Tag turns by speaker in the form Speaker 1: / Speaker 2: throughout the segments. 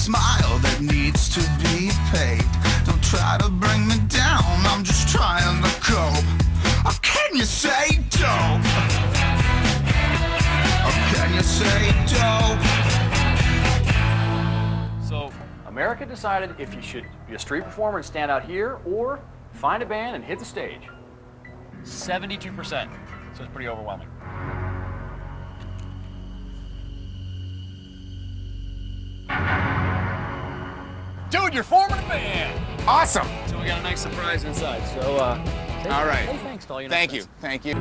Speaker 1: smile that needs to be paid. Don't try to bring me down, I'm just trying to cope. Or can you say dope? Or can you say dope?
Speaker 2: So, America decided if you should be a street performer and stand out here, or find a band and hit the stage. 72%, so it's pretty overwhelming. Dude, you're forming a band!
Speaker 3: Awesome!
Speaker 2: So we got a nice surprise inside, so,
Speaker 3: all right.
Speaker 2: Say thanks to all your
Speaker 3: Thank
Speaker 2: nice
Speaker 3: you, thank you.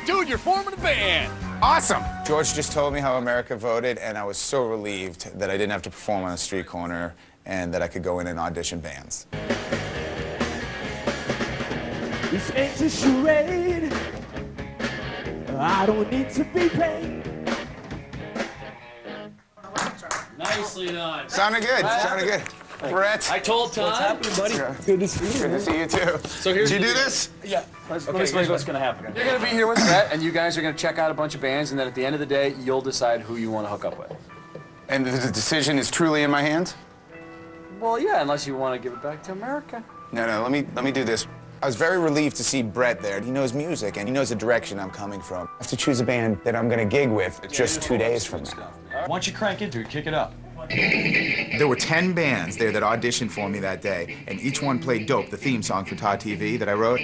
Speaker 2: Dude, you're forming a band!
Speaker 3: Awesome! George just told me how America voted, and I was so relieved that I didn't have to perform on a street corner and that I could go in and audition bands.
Speaker 4: This ain't a charade. I don't need to be paid.
Speaker 2: Nicely done.
Speaker 3: Sounded good, sounded good. Brett.
Speaker 2: I told Todd.
Speaker 4: What's happening, buddy?
Speaker 3: Yeah.
Speaker 4: Good to see you.
Speaker 3: Good to see you too.
Speaker 2: So here's
Speaker 3: Did you do this?
Speaker 4: Yeah.
Speaker 2: Okay, here's what's going to happen. You're going to be here with Brett, and you guys are going to check out a bunch of bands, and then at the end of the day, you'll decide who you want to hook up with.
Speaker 3: And the decision is truly in my hands?
Speaker 2: Well, yeah, unless you want to give it back to America.
Speaker 3: No, let me do this. I was very relieved to see Brett there. He knows music, and he knows the direction I'm coming from. I have to choose a band that I'm going to gig with just 2 days from now.
Speaker 2: Why don't you crank into it, kick it up.
Speaker 5: There were 10 bands there that auditioned for me that day, and each one played Dope, the theme song for Todd TV that I wrote.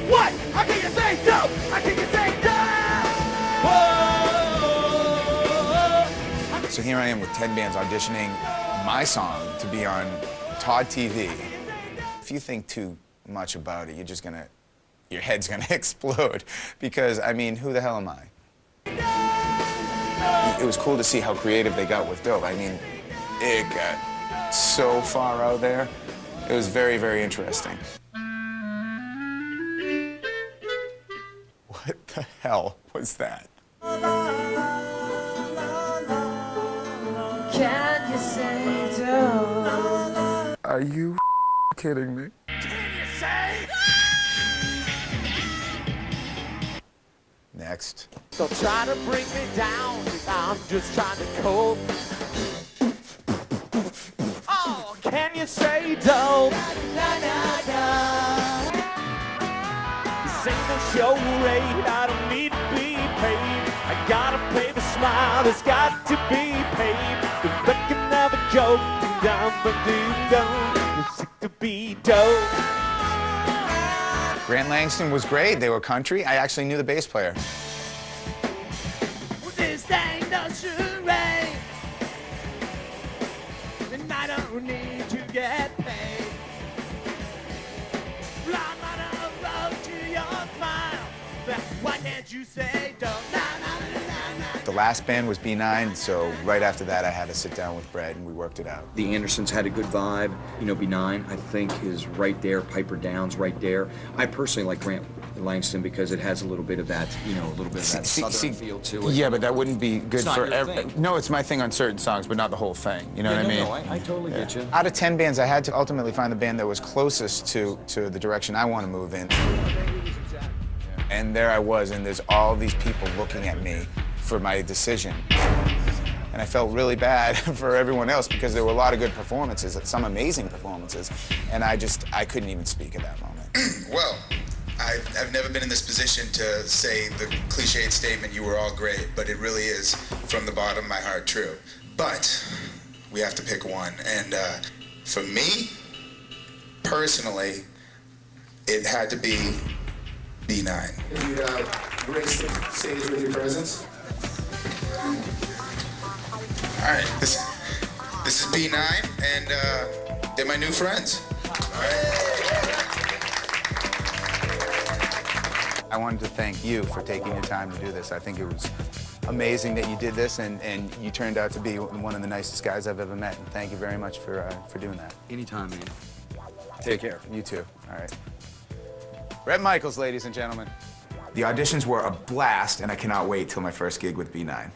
Speaker 4: What? How can you say dope? How can you say dope?
Speaker 3: So here I am with 10 bands auditioning my song to be on Todd TV. If you think too much about it, your head's gonna explode. Because, I mean, who the hell am I? It was cool to see how creative they got with Dope. I mean, it got so far out there. It was very, very interesting. What the hell was that?
Speaker 4: Can you say dope?
Speaker 3: Are you kidding me? Next.
Speaker 4: Don't try to bring me down, 'cause I'm just trying to cope. Oh, can you say dope? This ain't no show rate, I don't need to be paid. I gotta pay the smile, it's got to be paid. The reckon of a joke, down for doo-dum, it's sick to be dope.
Speaker 3: Grant Langston was great. They were country. I actually knew the bass player.
Speaker 4: This ain't no charade, and I don't need to get paid. I'm on a road to your smile. Why can't you say don't?
Speaker 3: The last band was B9, so right after that I had to sit down with Brett and we worked it out.
Speaker 6: The Andersons had a good vibe. You know, B9, I think, is right there. Piper Down's right there. I personally like Grant Langston because it has a little bit of that, you know, a little bit of that southern feel to it.
Speaker 3: Yeah, but that wouldn't be good
Speaker 6: It's not
Speaker 3: for
Speaker 6: your thing.
Speaker 3: No, it's my thing on certain songs, but not the whole thing. You know what I mean?
Speaker 6: No, I totally get you.
Speaker 3: Out of 10 bands, I had to ultimately find the band that was closest to the direction I want to move in. And there I was, and there's all these people looking at me for my decision. And I felt really bad for everyone else because there were a lot of good performances, some amazing performances, and I couldn't even speak at that moment.
Speaker 5: Well, I've never been in this position to say the cliched statement, you were all great, but it really is, from the bottom of my heart, true. But we have to pick one, and for me, personally, it had to be B9. If you'd grace the stage with your presence. All right, this is B9, and they're my new friends. All right.
Speaker 3: I wanted to thank you for taking your time to do this. I think it was amazing that you did this, and you turned out to be one of the nicest guys I've ever met. And thank you very much for doing that.
Speaker 6: Anytime, man. Take care.
Speaker 3: You too. All right. Brett Michaels, ladies and gentlemen. The auditions were a blast, and I cannot wait till my first gig with B9.